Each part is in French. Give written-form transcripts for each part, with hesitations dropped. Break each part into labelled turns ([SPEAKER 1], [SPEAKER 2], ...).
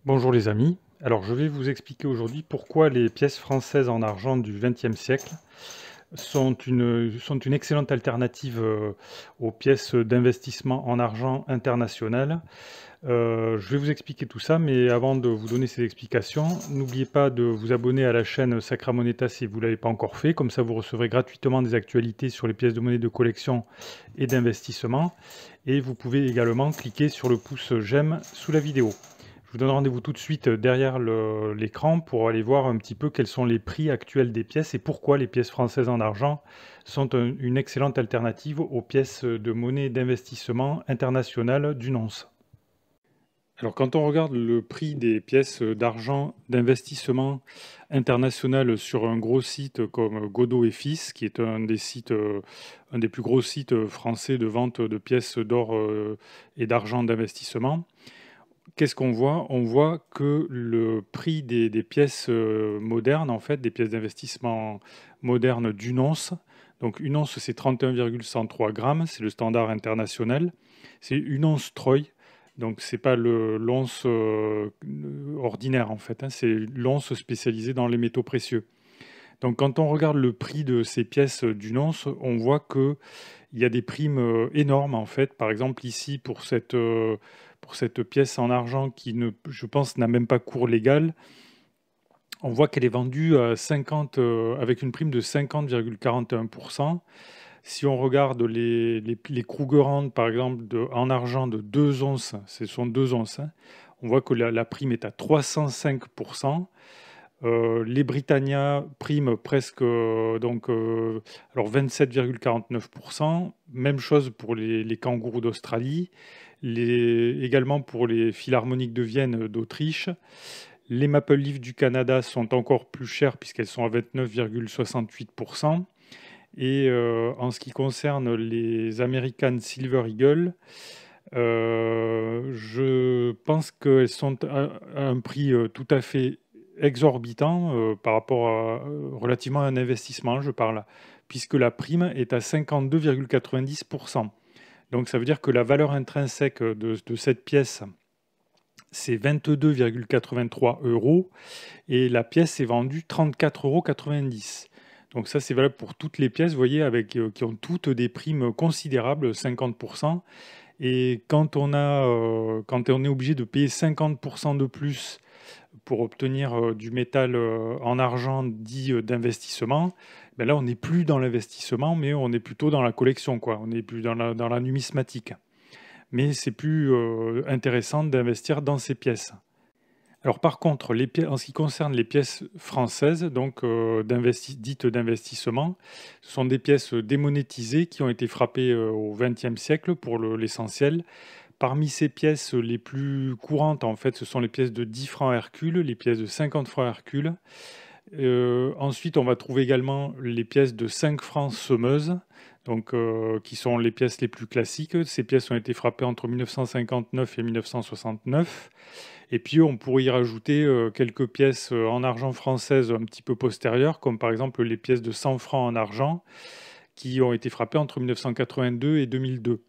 [SPEAKER 1] Bonjour les amis, alors je vais vous expliquer aujourd'hui pourquoi les pièces françaises en argent du XXe siècle sont une excellente alternative aux pièces d'investissement en argent international. Je vais vous expliquer tout ça, mais avant de vous donner ces explications, n'oubliez pas de vous abonner à la chaîne Sacra Moneta si vous ne l'avez pas encore fait, comme ça vous recevrez gratuitement des actualités sur les pièces de monnaie de collection et d'investissement, et vous pouvez également cliquer sur le pouce j'aime sous la vidéo. Je vous donne rendez-vous tout de suite derrière l'écran pour aller voir un petit peu quels sont les prix actuels des pièces et pourquoi les pièces françaises en argent sont une excellente alternative aux pièces de monnaie d'investissement internationale d'une once. Alors quand on regarde le prix des pièces d'argent d'investissement international sur un gros site comme Godot et Fils, qui est un des sites, un des plus gros sites français de vente de pièces d'or et d'argent d'investissement, qu'est-ce qu'on voit? On voit que le prix des pièces modernes, en fait, des pièces d'investissement modernes d'une once, donc une once c'est 31,103 grammes, c'est le standard international, c'est une once Troy, donc c'est pas l'once ordinaire en fait, hein, c'est l'once spécialisée dans les métaux précieux. Donc quand on regarde le prix de ces pièces d'une once, on voit que il y a des primes énormes en fait. Par exemple ici pour cette pièce en argent qui ne, je pense, n'a même pas cours légal, on voit qu'elle est vendue à 50, avec une prime de 50,41%. Si on regarde les Krugerrand, par exemple, en argent de 2 onces, ce sont 2 onces, hein, on voit que la prime est à 305%. Les Britannia priment presque alors 27,49%. Même chose pour les kangourous d'Australie, également pour les philharmoniques de Vienne d'Autriche. Les Maple Leafs du Canada sont encore plus chères puisqu'elles sont à 29,68%. Et en ce qui concerne les American Silver Eagle, je pense qu'elles sont à un prix tout à fait exorbitant par rapport relativement à un investissement, je parle, puisque la prime est à 52,90%. Donc ça veut dire que la valeur intrinsèque de cette pièce, c'est 22,83 euros et la pièce est vendue 34,90 euros. Donc ça, c'est valable pour toutes les pièces, vous voyez, qui ont toutes des primes considérables, 50%. Et quand on est obligé de payer 50% de plus pour obtenir du métal en argent dit d'investissement, ben là, on n'est plus dans l'investissement, mais on est plutôt dans la collection, quoi. On n'est plus dans la numismatique. Mais c'est plus intéressant d'investir dans ces pièces. Alors par contre, en ce qui concerne les pièces françaises, donc dites d'investissement, ce sont des pièces démonétisées qui ont été frappées au XXe siècle pour l'essentiel. Parmi ces pièces les plus courantes, en fait, ce sont les pièces de 10 francs Hercule, les pièces de 50 francs Hercule. Ensuite, on va trouver également les pièces de 5 francs Semeuse, donc, qui sont les pièces les plus classiques. Ces pièces ont été frappées entre 1959 et 1969. Et puis, on pourrait y rajouter quelques pièces en argent française un petit peu postérieures, comme par exemple les pièces de 100 francs en argent, qui ont été frappées entre 1982 et 2002.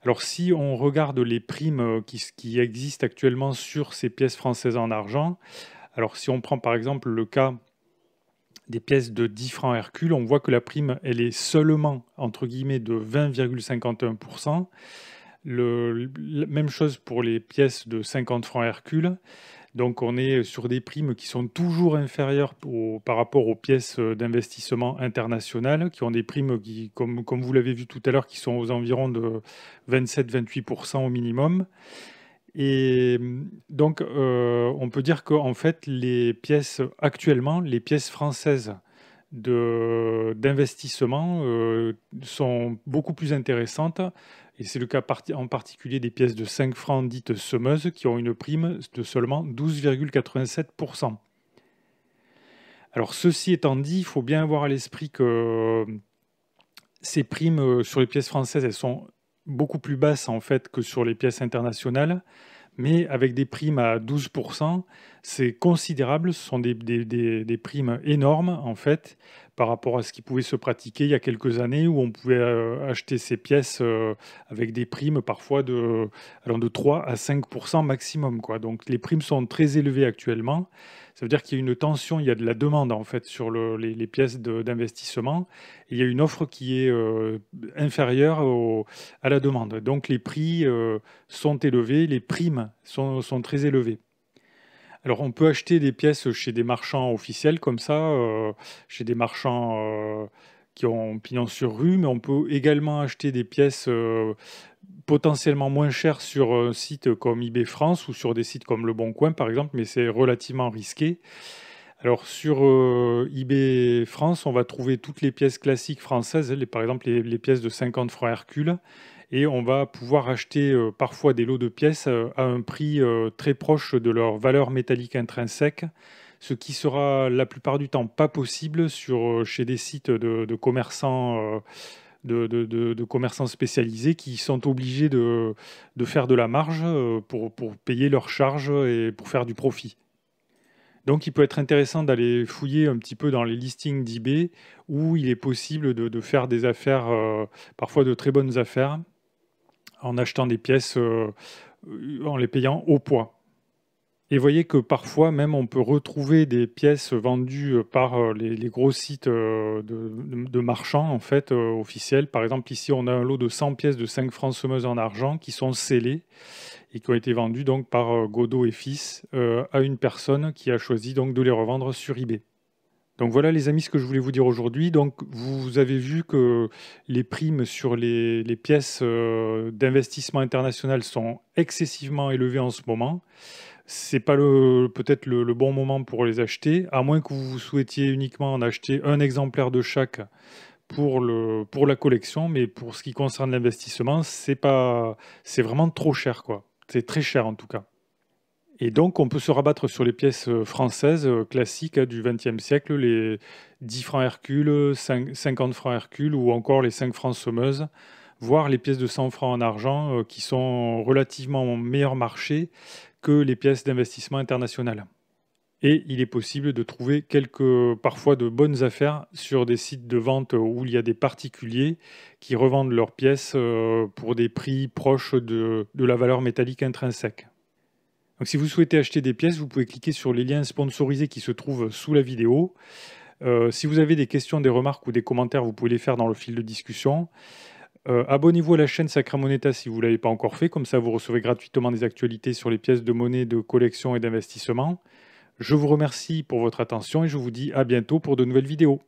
[SPEAKER 1] Alors, si on regarde les primes qui existent actuellement sur ces pièces françaises en argent, alors si on prend par exemple le cas des pièces de 10 francs Hercule, on voit que la prime, elle est seulement, entre guillemets, de 20,51%. Même chose pour les pièces de 50 francs Hercule. Donc on est sur des primes qui sont toujours inférieures par rapport aux pièces d'investissement internationales, qui ont des primes qui, comme vous l'avez vu tout à l'heure, qui sont aux environs de 27-28% au minimum. Et donc on peut dire qu'en fait les pièces actuellement, les pièces françaises d'investissement sont beaucoup plus intéressantes. Et c'est le cas en particulier des pièces de 5 francs dites semeuses qui ont une prime de seulement 12,87%. Alors ceci étant dit, il faut bien avoir à l'esprit que ces primes sur les pièces françaises, elles sont beaucoup plus basses en fait que sur les pièces internationales, mais avec des primes à 12%, c'est considérable, ce sont des primes énormes en fait, par rapport à ce qui pouvait se pratiquer il y a quelques années où on pouvait acheter ces pièces avec des primes parfois allant de 3 à 5% maximum, quoi. Donc les primes sont très élevées actuellement. Ça veut dire qu'il y a une tension, il y a de la demande en fait sur les pièces d'investissement. Et il y a une offre qui est inférieure à la demande. Donc les prix sont élevés, les primes sont très élevées. Alors, on peut acheter des pièces chez des marchands officiels comme ça, chez des marchands qui ont pignon sur rue, mais on peut également acheter des pièces potentiellement moins chères sur un site comme eBay France ou sur des sites comme Le Bon Coin, par exemple, mais c'est relativement risqué. Alors, sur eBay France, on va trouver toutes les pièces classiques françaises, par exemple les pièces de 50 francs Hercule, et on va pouvoir acheter parfois des lots de pièces à un prix très proche de leur valeur métallique intrinsèque, ce qui sera la plupart du temps pas possible chez des sites de commerçants, de commerçants spécialisés qui sont obligés de faire de la marge pour payer leurs charges et pour faire du profit. Donc, il peut être intéressant d'aller fouiller un petit peu dans les listings d'eBay où il est possible de faire des affaires, parfois de très bonnes affaires, en achetant des pièces, en les payant au poids. Et voyez que parfois même on peut retrouver des pièces vendues par les gros sites de marchands en fait, officiels. Par exemple, ici, on a un lot de 100 pièces de 5 francs semeuses en argent qui sont scellées et qui ont été vendues donc par Godot et Fils à une personne qui a choisi donc de les revendre sur eBay. Donc voilà les amis ce que je voulais vous dire aujourd'hui. Donc vous avez vu que les primes sur les pièces d'investissement international sont excessivement élevées en ce moment. C'est pas peut-être le bon moment pour les acheter, à moins que vous souhaitiez uniquement en acheter un exemplaire de chaque pour la collection, mais pour ce qui concerne l'investissement, c'est vraiment trop cher, quoi. C'est très cher en tout cas. Et donc, on peut se rabattre sur les pièces françaises classiques du XXe siècle, les 10 francs Hercule, 50 francs Hercule ou encore les 5 francs Sommeuse, voire les pièces de 100 francs en argent qui sont relativement au meilleur marché que les pièces d'investissement international. Et il est possible de trouver parfois de bonnes affaires sur des sites de vente où il y a des particuliers qui revendent leurs pièces pour des prix proches de la valeur métallique intrinsèque. Donc, si vous souhaitez acheter des pièces, vous pouvez cliquer sur les liens sponsorisés qui se trouvent sous la vidéo. Si vous avez des questions, des remarques ou des commentaires, vous pouvez les faire dans le fil de discussion. Abonnez-vous à la chaîne Sacra Moneta si vous ne l'avez pas encore fait, comme ça vous recevez gratuitement des actualités sur les pièces de monnaie, de collection et d'investissement. Je vous remercie pour votre attention et je vous dis à bientôt pour de nouvelles vidéos.